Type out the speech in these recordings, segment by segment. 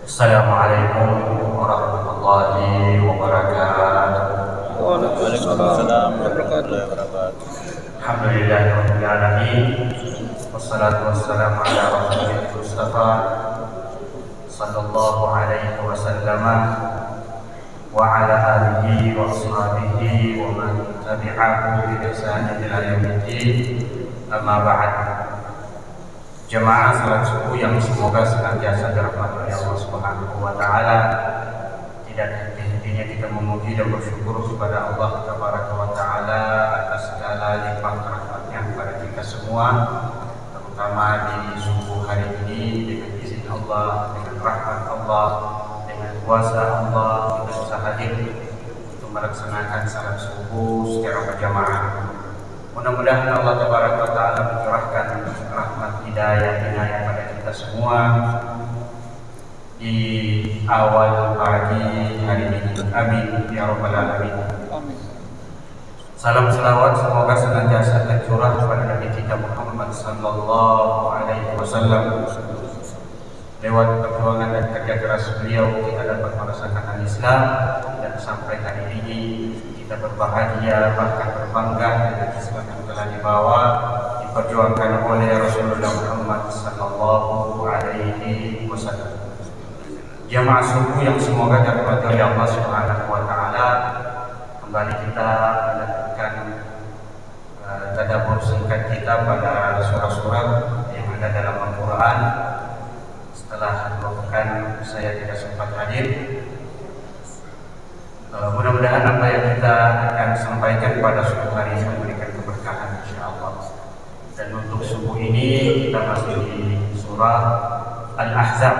Assalamualaikum warahmatullahi wabarakatuh. Waalaikumsalam warahmatullahi wabarakatuh. Alhamdulillahirabbil alamin. Wassalatu wassalamu ala rasulil mustafa sallallahu alaihi wasallam wa ala alihi wa ashabihi wa man tabi'ahu bi ihsan ila yaumiddin. Amma ba'd. Jemaah salat subuh yang semoga senantiasa dirahmati oleh Allah Subhanahu wa taala. Tidak henti-hentinya kita memuji dan bersyukur kepada Allah Tabaraka wa taala atas segala limpah rahmatnya kepada kita semua, terutama di subuh hari ini dengan izin Allah, dengan rahmat Allah, dengan kuasa Allah kita bisa hadir untuk melaksanakan salat subuh secara berjamaah. Mudah-mudahan Allah Tabaraka wa taala mencurahkan rahmat hidayah pada kita semua di awal pagi hari ini. Amin ya rabbal alamin. Salam selawat semoga senantiasa tercurah kepada Nabi kita Muhammad sallallahu alaihi wasallam. Lewat perjuangan dan kerja keras beliau kita dapat merasakan Islam, dan sampai hari ini kita berbahagia bahkan berbangga dengan Islam yang telah dibawa diperjuangkan oleh Rasulullah Muhammad sallallahu alaihi wasallam. Jamaah subuh yang semoga dirahmati oleh Allah Subhanahu wa taala, kembali kita melanjutkan tadabbur singkat kita pada surah-surah yang ada dalam Al-Qur'an. Setelah melakukan saya tidak sempat hadir, mudah-mudahan apa yang kita akan sampaikan pada subuh hari ini memberikan keberkahan insyaallah. Dan untuk subuh ini kita masih di surah Al-Ahzab.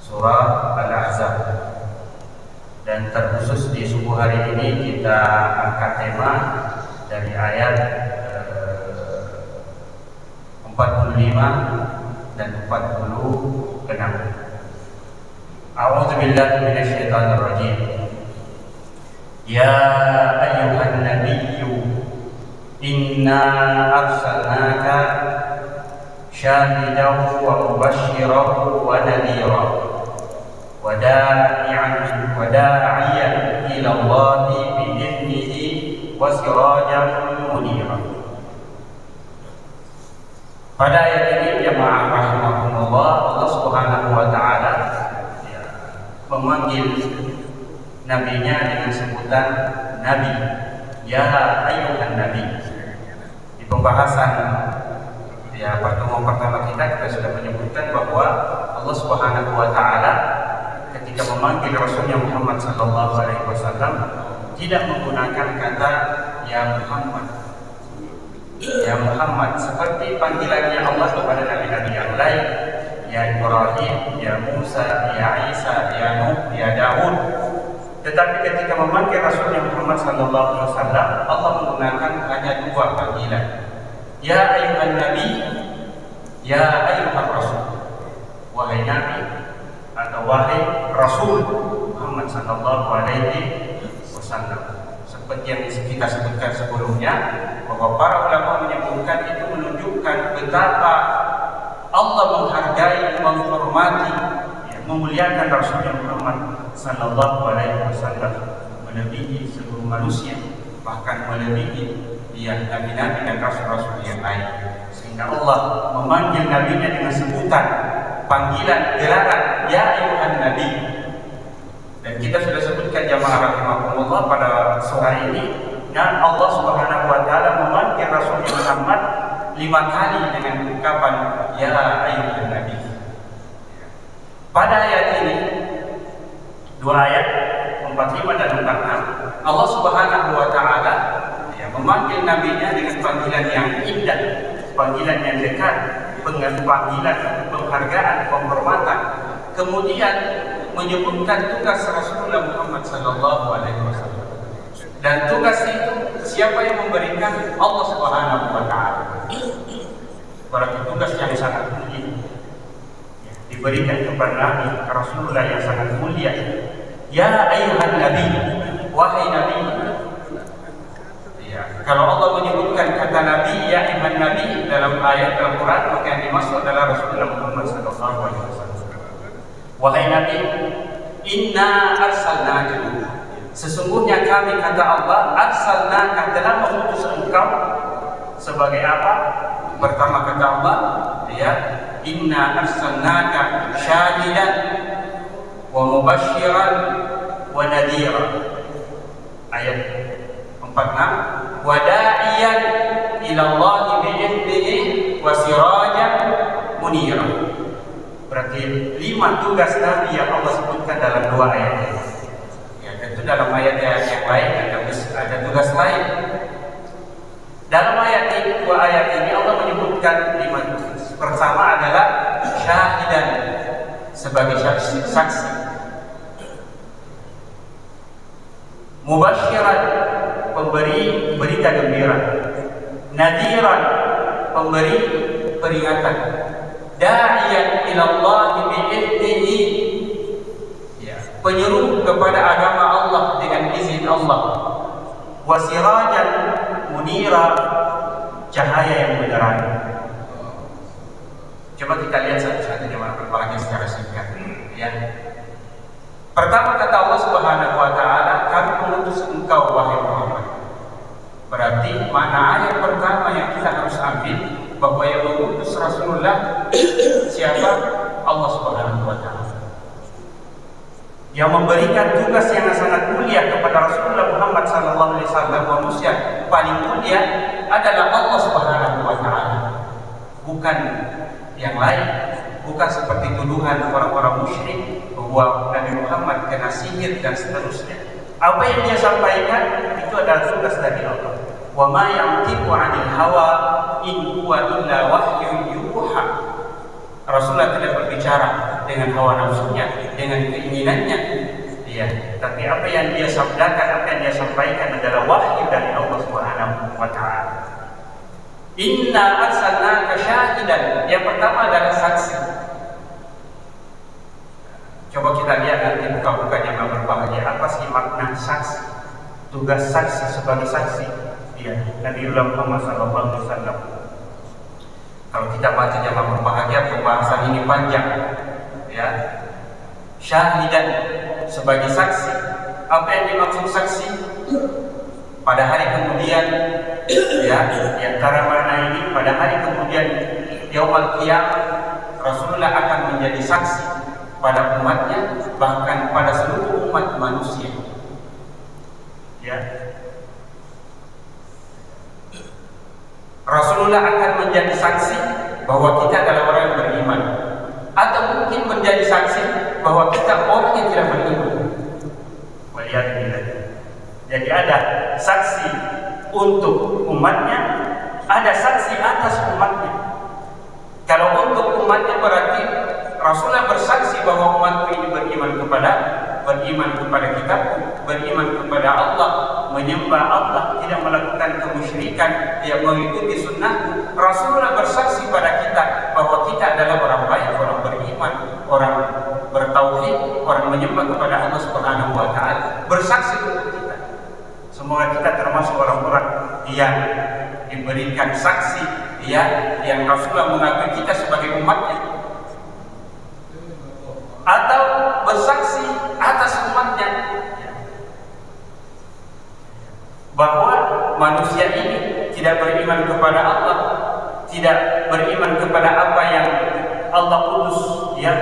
Surah Al-Ahzab. Dan terkhusus di subuh hari ini kita angkat tema dari ayat 45 dan 46. A'udzubillahi minasyaitonir rajim. Ya ayyuhan nabiyyu inna arsalnaka syahidan wa mubasysyiran wa nadhiran wa da'iyan ila Allahi bi'idnihi wa sirajan munira. Pada ayat ini jemaah rahimahumullah, Allah Subhanahu wa taala memanggil nabinya dengan sebutan nabi. Ya ayyuhan nabi. Di pembahasan pertemuan pertama kita sudah menyebutkan bahwa Allah Subhanahu wa taala ketika memanggil Rasulnya Muhammad sallallahu alaihi wasallam tidak menggunakan kata ya Muhammad. Ya Muhammad seperti panggilannya Allah kepada nabi-nabi yang lain, ya Ibrahim, ya Musa, ya Isa, ya Nuh, ya Daud. Tetapi ketika memanggil Rasulnya Muhammad sallallahu alaihi wasallam, Allah menggunakan hanya dua panggilan. Ya ayyuhan nabi, ya ayyuhan rasul. Wahai nabi atau wahai Rasul Muhammad sallallahu alaihi wasallam. Seperti yang kita sebutkan sebelumnya, bahwa para ulama menyebutkan itu menunjukkan betapa Allah menghargai, menghormati, memuliakan Rasulullah Muhammad sallallahu alaihi wasallam, melebihi seluruh manusia, bahkan melebihi nabi-nabi dan rasul-rasul yang lain. Sehingga Allah memanggil nabinya dengan sebutan panggilan gelaran ya ayyuhan nabi. Dan kita sudah sebutkan jamaah rahimahumullah pada sore ini, dan Allah Subhanahu wa taala memanggil Rasulullah Muhammad 5 kali dengan ungkapan ya ayyuhan nabi. Pada ayat ini, 2 ayat 45 dan 46, Allah Subhanahu wa taala memanggil nabinya dengan panggilan yang indah, panggilan yang dekat, panggilan penghargaan, penghormatan. Kemudian menyebutkan tugas Rasulullah Muhammad sallallahu alaihi wasallam. Dan tugas itu siapa yang memberikan? Allah Subhanahu wa Ta'ala. Berarti tugas yang sangat mulia diberikan kepada Nabi Rasulullah yang sangat mulia. Ya ayyuhan nabi, wahai nabi. Ya, kalau Allah menyebutkan kata nabi, ya ayyuhan nabi dalam ayat Al-Quran, maka yang dimaksud adalah Rasulullah Muhammad SAW. Wahai nabi, inna arsalnaka, sesungguhnya kami, kata Allah, arsalnaka, telah mengutus engkau sebagai apa? Pertama kata Allah, ya, inna arsalnaka syahidan wa mubasyiran wa nadhira. Ayat 46, wa da'iyan ila Allah bi'idnihi wa sirajan munira. Berarti 5 tugas Nabi yang Allah sebutkan dalam 2 ayat ini. Ya, tentu dalam ayat yang lain ada tugas lain. Dalam ayat ini, 2 ayat ini Allah menyebutkan 5 tugas. Pertama adalah syahidan, sebagai saksi. Mubasyiran, pemberi berita gembira. Nadhiran, pemberi peringatan. Da'iyan ila Allah bi'idnihi, ya, penyeru kepada agama Allah dengan izin Allah. Wasirajan munira, cahaya yang menerangi. Coba kita lihat satu-satu jemaah berbahagia secara singkat. Ya. Pertama kata Allah Subhanahu wa Ta'ala, kami mengutus engkau wahai Muhammad. Berarti makna ayat pertama yang kita harus ambil, bahwa yang mengutus Rasulullah siapa? Allah Subhanahu wa Ta'ala. Yang memberikan tugas yang sangat mulia kepada Rasulullah Muhammad SAW, manusia paling mulia adalah Allah Subhanahu wa Ta'ala, bukan yang lain. Bukan seperti tuduhan orang-orang musyrik bahwa Nabi Muhammad kena sihir dan seterusnya. Apa yang dia sampaikan itu adalah tugas dari Allah. Wa ma yantiqu 'anil hawa in huwa illa wahyun yuha. Rasulullah tidak berbicara dengan hawa nafsunya, dengan keinginannya. Ya, tapi apa yang dia sabdakan, apa yang dia sampaikan adalah wahyu dari Allah Subhanahu wa Ta'ala. Inna arsalnaka syahidan. Yang pertama adalah saksi. Coba kita lihat nanti buka-buka yang berbahagia, apa sih makna saksi? Tugas saksi sebagai saksi. Ya, Nabi Muhammad SAW. Kalau kita baca jamaah berbahagia, pembahasan ini panjang. Ya, syahidan sebagai saksi. Apa yang dimaksud saksi? Pada hari kemudian, ya, di antara makna ini, pada hari kemudian yaumul qiyamah, Rasulullah akan menjadi saksi pada umatnya, bahkan pada seluruh umat manusia. Ya, Rasulullah akan menjadi saksi bahwa kita adalah orang yang beriman, atau mungkin menjadi saksi bahwa kita orang yang tidak beriman. Jadi ada saksi untuk umatnya, ada saksi atas umatnya. Kalau untuk umatnya berarti Rasulullah bersaksi bahwa umatku ini beriman kepada kitabku, beriman kepada Allah, menyembah Allah, tidak melakukan kemusyrikan, tidak mengikuti sunnah. Rasulullah bersaksi pada kita bahwa kita adalah orang baik, orang beriman, orang bertauhid, orang menyembah kepada Allah Subhanahu wa Ta'ala. Bersaksi untuk kita. Semoga kita termasuk orang-orang yang diberikan saksi, ya, yang Rasulullah mengakui kita sebagai umatnya, atau bersaksi atas umatnya bahwa manusia ini tidak beriman kepada Allah, tidak beriman kepada apa yang Allah utus, ya,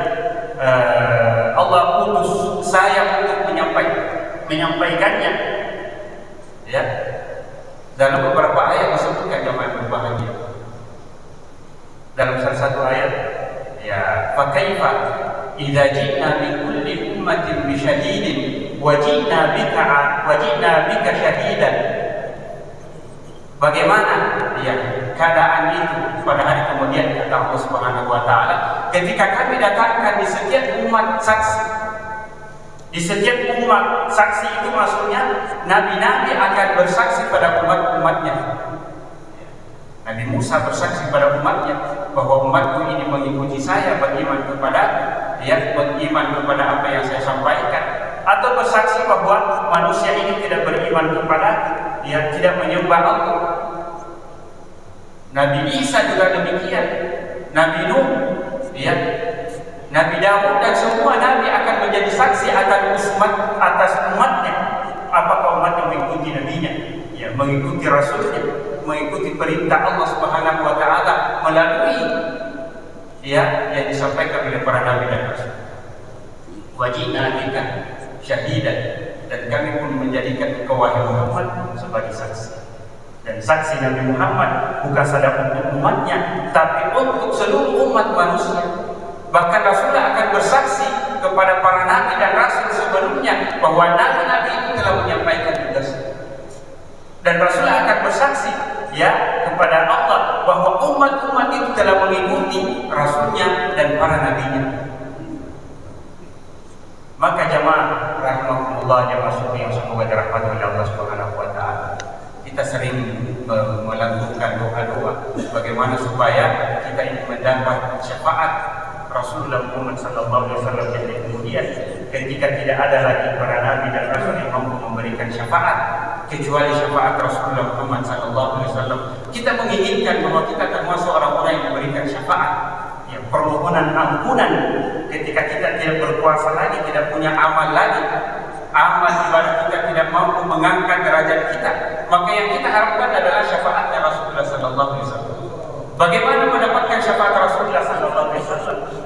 Allah utus saya untuk menyampaikannya. Ya, dalam beberapa ayat disebutkan jamaah berbahagia. Dalam salah satu ayat, ya, fa kaifa idza ji'na min kulli ummatin bi syahidin wa ji'na bika syahidan. Bagaimana, ya, keadaan itu pada hari kemudian, kata Allah Subhanahu wa Ta'ala, ketika kami datangkan di setiap umat saksi. Di setiap umat, saksi itu maksudnya nabi-nabi akan bersaksi pada umat-umatnya. Nabi Musa bersaksi pada umatnya bahwa umatku ini mengikuti saya, beriman kepada dia, beriman kepada apa yang saya sampaikan, atau bersaksi bahwa manusia ini tidak beriman kepada dia, tidak menyembah Allah. Nabi Isa juga demikian, Nabi Nuh, ya, Nabi Daud dan semua nabi akan menjadi saksi atas umatnya. Apakah umatnya mengikuti nabinya, ya, mengikuti rasulnya, mengikuti perintah Allah Subhanahu wa taala melalui ya yang disampaikan oleh para nabi dan rasul. Wajibna bika syahidan, dan kami pun menjadikan engkau wahai Muhammad sebagai saksi. Dan saksi Nabi Muhammad bukan saja untuk umatnya, tapi untuk seluruh umat manusia. Bahkan Rasulullah akan bersaksi kepada para nabi dan rasul sebelumnya bahwa nabi-nabi itu telah menyampaikan tugas. Dan Rasulullah akan bersaksi ya kepada Allah bahwa umat-umat itu telah mengikuti rasulnya dan para nabinya. Maka jamaah rahimahumullah, jamaah sufi yang semoga dirahmati oleh Allah Subhanahu wa taala, kita sering melantunkan doa-doa bagaimana supaya kita ini mendapat syafaat Rasulullah Muhammad SAW, yang kemudian ketika tidak ada lagi para nabi dan rasul yang mampu memberikan syafaat kecuali syafaat Rasulullah Muhammad SAW, kita menginginkan bahwa kita termasuk orang-orang yang memberikan syafaat, ya, permohonan ampunan ketika kita tidak berkuasa lagi, tidak punya amal lagi, amal ibadah kita tidak mampu mengangkat derajat kita, maka yang kita harapkan adalah syafaatnya Rasulullah SAW. Bagaimana mendapatkan syafaat Rasulullah SAW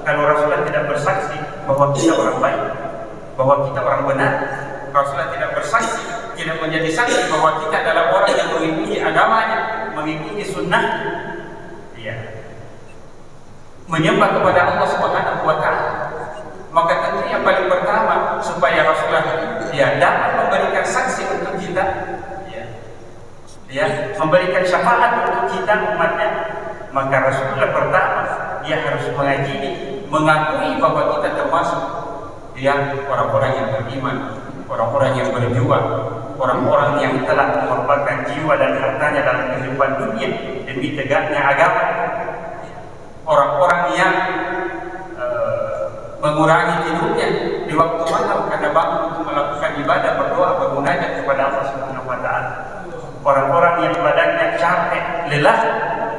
kalau Rasulullah tidak bersaksi bahwa kita orang baik, bahwa kita orang benar? Rasulullah tidak bersaksi, tidak menjadi saksi bahwa kita adalah orang yang mengikuti agamanya, mengikuti sunnah, ya, menyembah kepada Allah Subhanahu wa taala. Maka tentu yang paling pertama supaya Rasulullah ya dapat memberikan saksi untuk kita, ya, memberikan syafaat untuk kita umatnya, maka Rasulullah pertama dia harus mengakui bahwa kita termasuk ya orang-orang yang beriman, orang-orang yang berjuang, orang-orang yang telah mengorbankan jiwa dan hartanya dalam kehidupan dunia demi tegaknya agama, orang-orang yang mengurangi tidurnya di waktu malam karena bangun untuk melakukan ibadah, berdoa, bermunajat kepada Allah Subhanahu wa taala, orang-orang yang badannya capek, lelah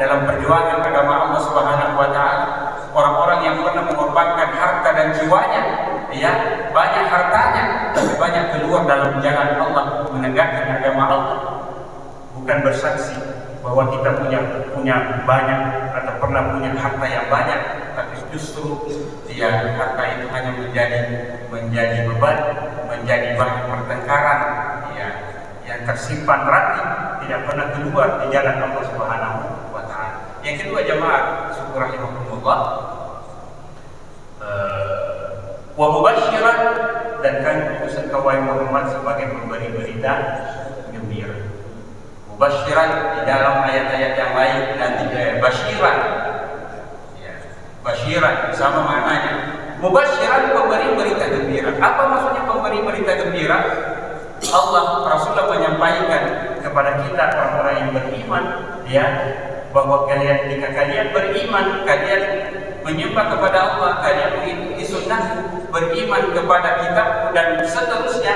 dalam perjuangan agama Allah Subhanahu wa taala, orang-orang yang pernah mengorbankan harta dan jiwanya, ya, banyak hartanya tapi banyak keluar dalam jalan Allah menegakkan agama Allah, bukan bersaksi bahwa kita punya banyak atau pernah punya harta yang banyak, tapi justru ya harta itu hanya menjadi beban, menjadi bahan pertengkaran, ya, yang tersimpan rapi, tidak pernah keluar di jalan Allah Subhanahu wa taala. Yang kedua jamaah syukur rahimahumullah, wa mubasysyiran, dan kami utusan kawai Muhammad sebagai pemberi berita gembira. Mubasysyiran di dalam ayat-ayat yang lain nanti basyiran, ya, basyiran sama maknanya. Mubasysyiran, pemberi berita gembira. Apa maksudnya pemberi berita gembira? Allah, Rasulullah menyampaikan kepada kita orang-orang yang beriman, ya, bahwa jika kalian beriman, kalian menyembah kepada Allah, kalian mengikuti sunnah, beriman kepada kitab dan seterusnya,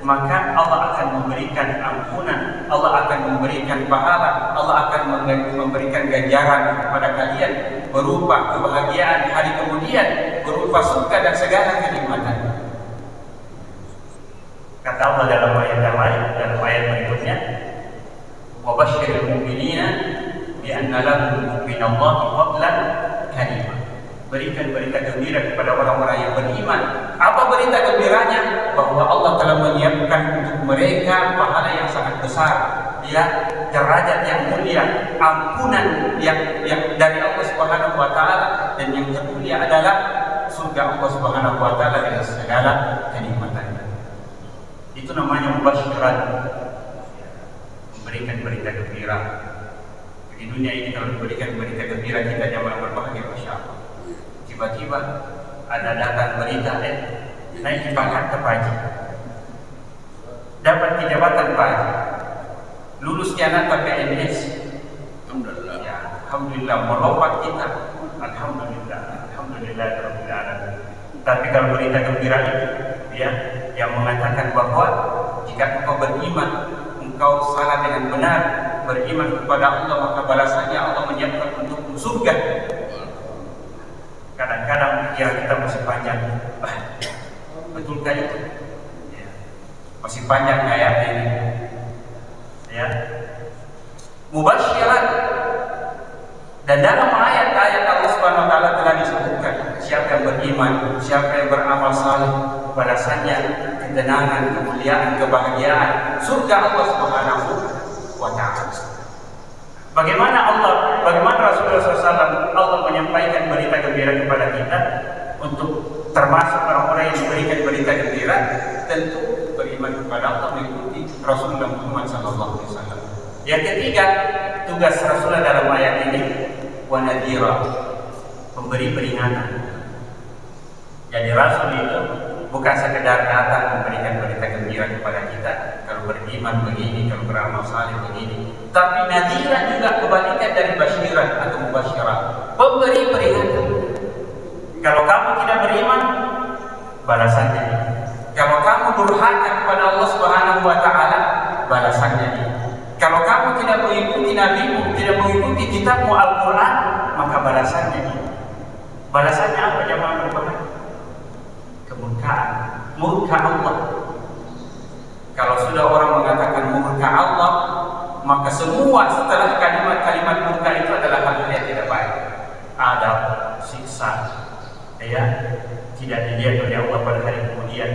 maka Allah akan memberikan ampunan, Allah akan memberikan pahala, Allah akan memberikan ganjaran kepada kalian berupa kebahagiaan hari kemudian, berupa surga dan segala kenikmatan. Kata Allah dalam ayat yang lain, dalam ayat berikutnya, wa basyiril mu'minina bi anna lahum minallahi fadlan karimah. Berikan berita gembira kepada orang-orang yang beriman. Apa berita gembiranya? Bahwa Allah telah menyiapkan untuk mereka pahala yang sangat besar, ya, derajat yang mulia, ampunan yang dari Allah Subhanahu wa taala, dan yang termulia adalah surga Allah Subhanahu wa taala dengan segala kenikmatannya. Itu namanya mubasysyiran, memberikan berita gembira. Di dunia ini kalau diberikan berita gembira, kita jamaah berbahagia, masya Allah. Tiba-tiba ada datang berita, naik pangkat ke pagi, dapat jabatan pagi, lulus Janata PNS. Alhamdulillah. Ya, alhamdulillah melompat kita. Alhamdulillah rabbil alamin. Tapi kalau berita gembira itu, ya, yang mengatakan bahwa jika engkau beriman, engkau salah dengan benar, beriman kepada Allah, maka balasannya Allah menyiapkan untukmu surga. Kadang-kadang pikiran kita masih panjang. Betulkah itu? Ya. Masih panjang ayat ini. Ya. Mubasyiran. Dan dalam ayat-ayat Allah Subhanahu wa taala telah disebutkan siapa yang beriman, siapa yang beramal saleh, balasannya ketenangan, kemuliaan, kebahagiaan, surga Allah Subhanahu wa taala. Bagaimana Rasulullah SAW Allah menyampaikan berita gembira kepada kita untuk termasuk orang-orang yang diberikan berita gembira, tentu beriman kepada Allah, mengikuti Rasulullah Muhammad SAW. Yang ketiga, tugas Rasulullah dalam ayat ini wanadira, pemberi peringatan. Jadi Rasul itu bukan sekedar datang memberikan berita gembira kepada kita, kalau beriman begini, kalau beramal saleh begini, tapi nadira juga kebalikan dari basyiran atau mubasyirah, pemberi peringatan. Kalau kamu tidak beriman, balasannya ini. Kalau kamu durhaka kepada Allah Subhanahu wa taala, balasannya ini. Kalau kamu tidak mengikuti nabimu, tidak mengikuti kitabmu Al-Quran, maka balasannya ini. Balasannya apa jemaah berbahagia? Kemurkaan, murka Allah. Kalau sudah orang mengatakan murka Allah, maka semua setelah kalimat-kalimat murka itu adalah hal yang tidak baik. Adab, siksa, ya, tidak dilihat oleh Allah pada hari kemudian,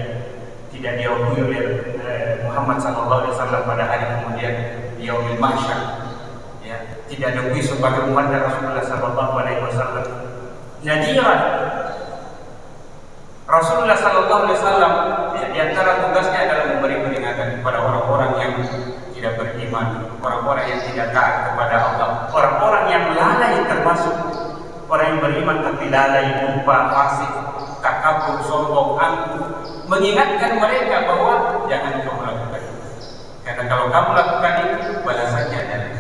tidak diakui oleh Muhammad SAW pada hari kemudian, di yaumil mahsyar, ya, tidak diakui sebagai umat Rasulullah SAW. Nadiran, Rasulullah SAW, ya, di antara tugasnya adalah memberi peringatan kepada orang-orang yang tidak beriman, orang-orang yang tidak taat kepada Allah, orang-orang yang lalai, termasuk orang yang beriman tapi lalai, lupa, fasik, takabur, sombong, angkuh, mengingatkan mereka bahwa jangan kamu lakukan itu, karena kalau kamu lakukan itu balasannya adalah.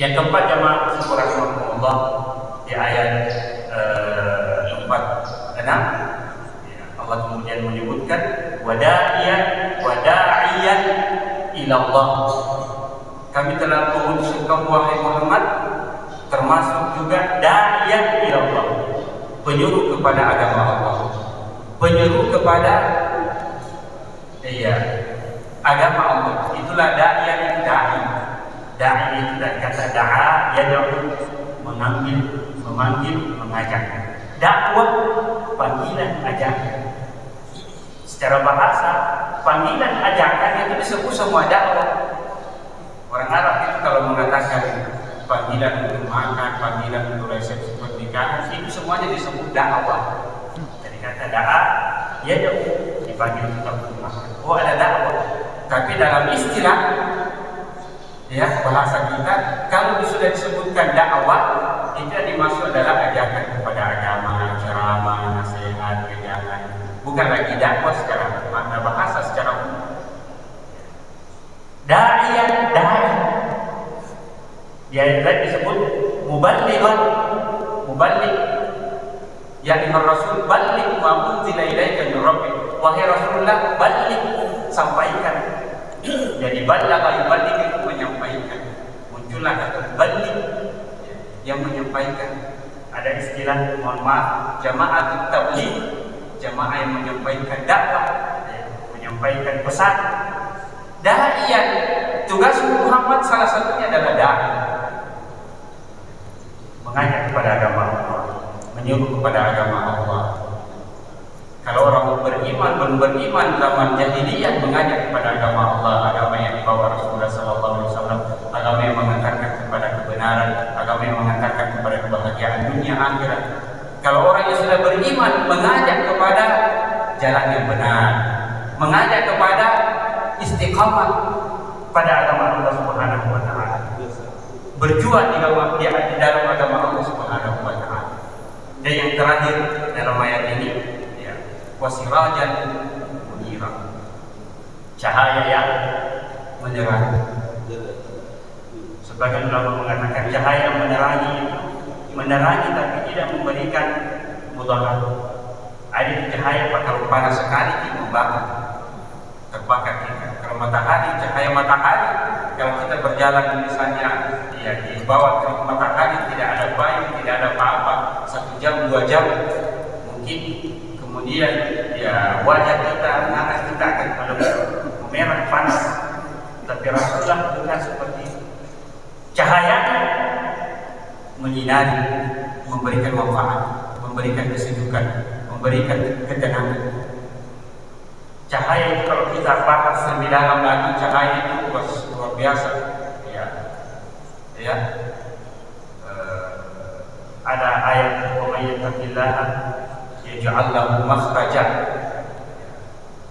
Yang keempat, jemaah rahimahumullah, di ayat 46, ya, Allah kemudian menyebutkan wada'iyan ilallah, kami telah mengutus engkau wahai Muhammad, termasuk juga da'iyan ilallah, penyuruh kepada agama Allah, penyuruh kepada agama Allah. Itulah da'iyan, itu da'i. Da'i itu dari kata da'a, yad'u, memanggil, mengajak. Dakwah, panggilan, ajakan. Secara bahasa, panggilan, ajakan itu disebut semua dakwah. Orang Arab itu kalau mengatakan panggilan untuk makan, panggilan untuk resepsi pernikahan, itu semuanya disebut dakwah. Jadi kata da'a, yad'u, dipanggil untuk makan. Oh, ada dakwah. Tapi dalam istilah, ya, bahasa kita, kalau sudah disebutkan dakwah, itu yang dimaksud adalah ajakan kepada agama, ceramah, nasihat, wejangan. Bukan lagi dakwah secara makna bahasa, secara umum. Da'iyan, da'i. Di ayat lain disebut muballighan, muballigh. Ya ayyuhar rasul balligh ma unzila ilaika min rabbik. Wahai Rasulullah, balligh, sampaikan. Jadi balagha yuballigh itu menyampaikan. Muncullah kata balligh, yang menyampaikan. Ada istilah, mohon maaf, jama'atut tabligh, jamaah yang menyampaikan dakwah, ya, menyampaikan pesan. Da'iyan, tugas Muhammad salah satunya adalah da'i, mengajak kepada agama Allah, menyuruh kepada agama Allah. Kalau orang beriman, belum beriman zaman jahiliyah, mengajak kepada agama Allah, agama yang dibawa Rasulullah SAW, agama yang mengantarkan kepada kebenaran, agama yang mengantarkan kepada kebahagiaan dunia akhirat. Kalau orang yang sudah beriman, mengajak kepada jalan yang benar, mengajak kepada istiqamah pada agama Allah Subhanahu wa taala, berjuang di dalam agama Allah Subhanahu wa taala. Dan yang terakhir dalam ayat ini, ya, wasirajan munira, cahaya yang menerangi. Sebagian ulama mengatakan cahaya yang menerangi tapi tidak memberikan mudarat. Ada cahaya kalau panas sekali itu membakar, terbakar kita. Kalau matahari, cahaya matahari, kalau kita berjalan misalnya ya di bawah terik matahari tidak ada bayang, tidak ada apa-apa, 1 jam 2 jam mungkin, kemudian ya wajah kita, nanas kita akan merah panas. Tapi Rasulullah bukan seperti itu. Cahayanya menyinari, memberikan manfaat, memberikan kesejukan, memberikan ketenangan. Cahaya itu kalau kita bahas lebih dalam lagi, cahaya itu luar biasa. Ada ayat wa may yattaqillaha yaj'al lahu makhraja.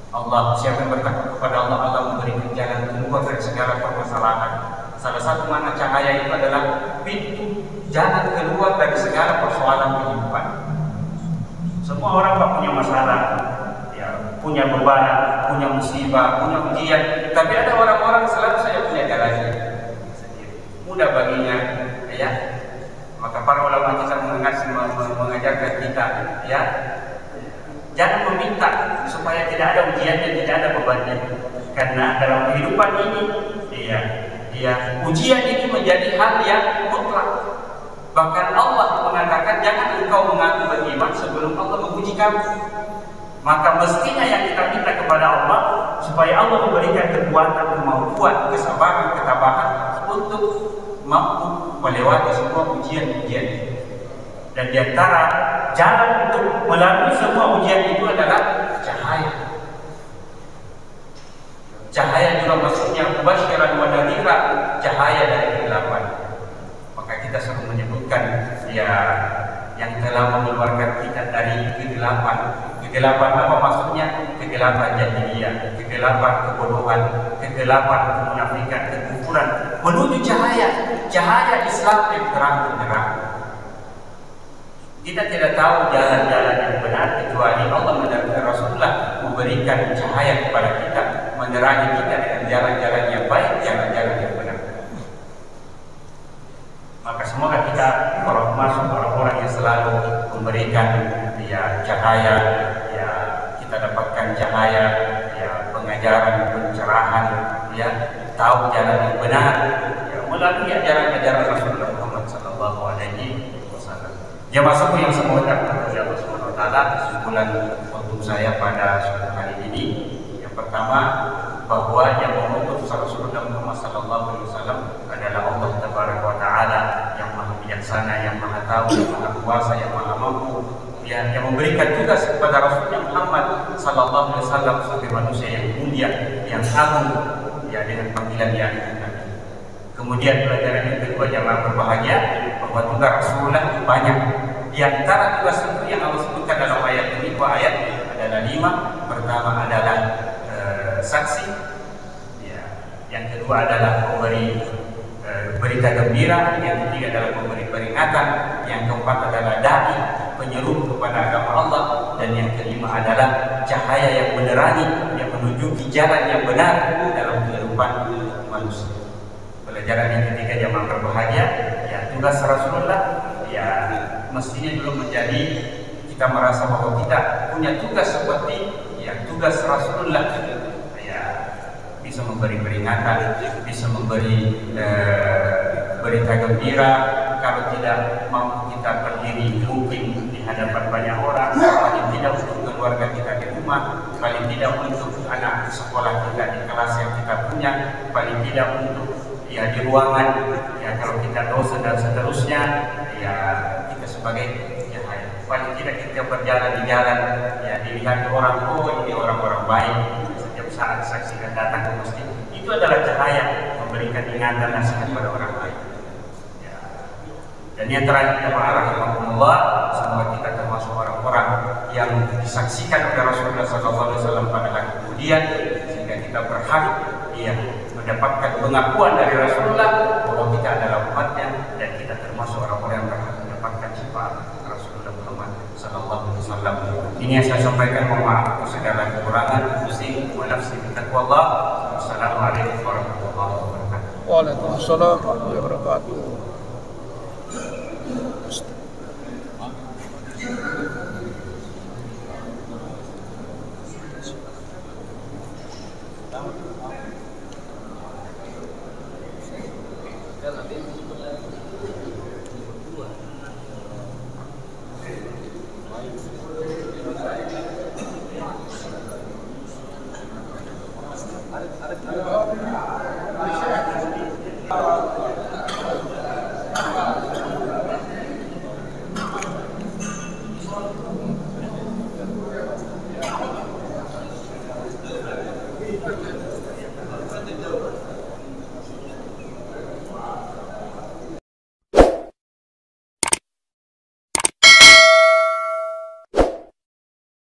Allah, siapa yang bertakwa kepada Allah, Allah memberikan jalan keluar dari segala permasalahan. Salah satu makna cahaya itu adalah pintu jalan keluar dari segala persoalan kehidupan. Semua orang punya masalah, ya, punya beban, punya musibah, punya ujian. Tapi ada orang-orang selalu saja punya jalannya sendiri. Mudah baginya, ya. Maka para ulama kita mengajarkan kita, ya, jangan meminta supaya tidak ada ujiannya, tidak ada bebannya. Karena dalam kehidupan ini, ujian ini menjadi hal yang mutlak. Bahkan Allah mengatakan jangan engkau mengaku beriman sebelum Allah menguji kamu. Maka mestinya yang kita minta kepada Allah supaya Allah memberikan kekuatan, kemampuan, kesabaran, ketabahan untuk mampu melewati semua ujian-ujian. Dan diantara jalan untuk melalui semua ujian itu adalah cahaya. Cahaya juga maksudnya mubasyiran wa nadhira, cahaya dari kegelapan. Maka kita selalu menyebutkan ya yang telah mengeluarkan kita dari kegelapan. Kegelapan apa maksudnya? Kegelapan jahiliyah, kegelapan kebodohan, kegelapan kemunafikan, kekufuran, menuju cahaya Islam yang terang benderang. Kita tidak tahu jalan-jalan yang benar kecuali Allah dan Rasulullah memberikan cahaya kepada kita, menerangi kita dengan jalan-jalan yang baik, jalan-jalan yang benar. Maka semoga kita termasuk orang-orang yang selalu memberikan cahaya, kita dapatkan cahaya, pengajaran, pencerahan, tahu jalan yang benar, melalui ajaran-ajaran Rasulullah Muhammad sallallahu alaihi wasallam. Jemaah sekalian yang semoga oleh Allah Subhanahu wa taala, kesimpulan untuk saya pada sore hari ini, yang pertama bahwa yang mengutus Rasulullah Muhammad sallallahu alaihi wasallam adalah Allah Tabaraka wa taala yang Maha Bijaksana, yang Maha Tahu, yang Maha Kuasa, yang Maha Mampu, yang memberikan tugas kepada Rasulullah Muhammad sallallahu alaihi wasallam sebagai manusia yang mulia, yang agung, dengan panggilan yang nabi. Kemudian pelajaran yang kedua yang berbahagia bahwa tugas Rasulullah itu banyak. Di antara tugas itu yang Allah sebutkan dalam ayat ini, dua ayat adalah 5. Pertama adalah saksi, yang kedua adalah memberi berita gembira, yang ketiga adalah memberi peringatan, yang keempat adalah dai, penyeru kepada agama Allah, dan yang kelima adalah cahaya yang menerangi, yang menunjuki jalan yang benar dalam kehidupan manusia. Pelajaran yang ketiga jamaah berbahagia, tugas Rasulullah mestinya dulu menjadi kita merasa bahwa kita punya tugas seperti tugas Rasulullah, bisa memberi peringatan, bisa memberi berita gembira. Kalau tidak mampu kita berdiri mungkin di hadapan banyak orang, paling tidak untuk keluarga kita di rumah, paling tidak untuk anak sekolah kita di kelas yang kita punya, paling tidak untuk di ruangan, kalau kita dosen dan seterusnya, kita sebagai paling tidak kita berjalan di jalan, dilihat orang, oh ini orang-orang baik. Setiap saat saksikan datang ke masjid, itu adalah cahaya memberikan ingatan nasihat pada orang lain. Dan yang terakhir rahimahumullah, semoga kita termasuk orang-orang yang disaksikan oleh Rasulullah SAW pada hari kemudian, sehingga kita berhak mendapatkan pengakuan dari Rasulullah bahwa kita adalah umatnya, dan kita termasuk orang-orang yang berhak mendapatkan syafaat Rasulullah Muhammad SAW. Ini yang saya sampaikan, mohon maaf atas segala kekurangan. Usi wa nafsi bitaqwallah. Wassalamualaikum warahmatullahi wabarakatuh. Waalaikumsalam warahmatullahi wabarakatuh. Ada